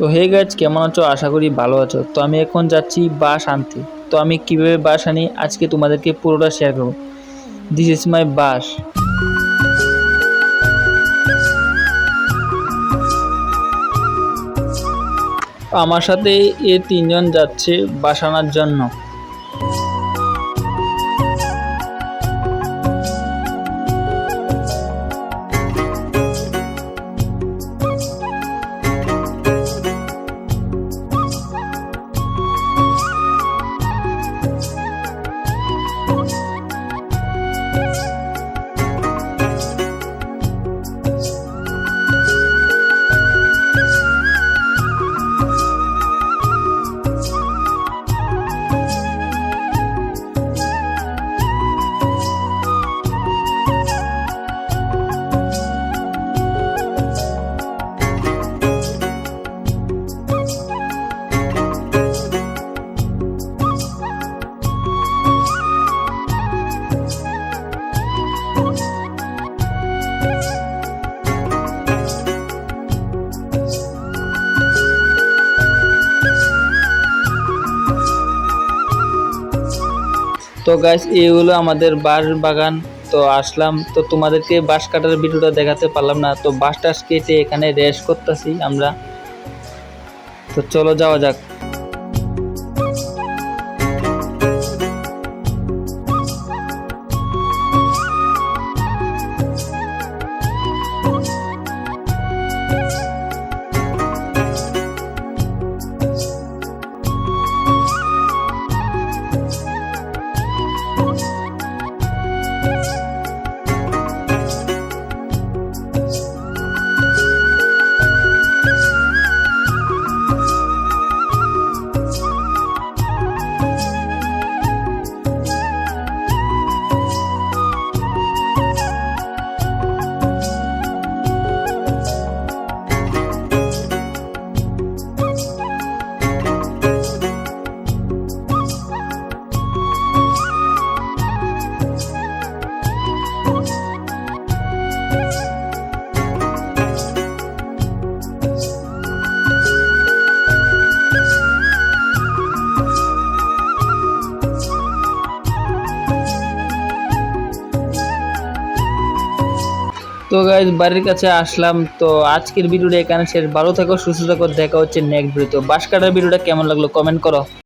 তো hey guys, কেমন আছো? আশা করি ভালো আছো। তো আমি এখন যাচ্ছি বাঁশ আনতে। তো আমি কিভাবে বাঁশ আনি আজকে তোমাদেরকে পুরোটা শেয়ার করবো। দিস ইজ মাই বাঁশ। আমার সাথে এ তিনজন যাচ্ছে বাঁশ আনার জন্য। তো গাইস, এই হলো আমাদের বাঁশ বাগান। তো আসলাম, তো তোমাদেরকে বাঁশ কাটার ভিডিওটা দেখাতে পারলাম না। তো বাঁশ টাস কেটে এখানে রেস্ট করতেছি আমরা। তো চলো যাওয়া যাক। তো গাইজ, বাড়ির কাছে আসলাম। তো আজকের ভিডিওটা এখানে শেষ। ভালো থাকো, সুস্থ থাকো, দেখা হচ্ছে নেক্সট ভিডিওতে। বাঁশ কাটার ভিডিওটা কেমন লাগলো কমেন্ট করো।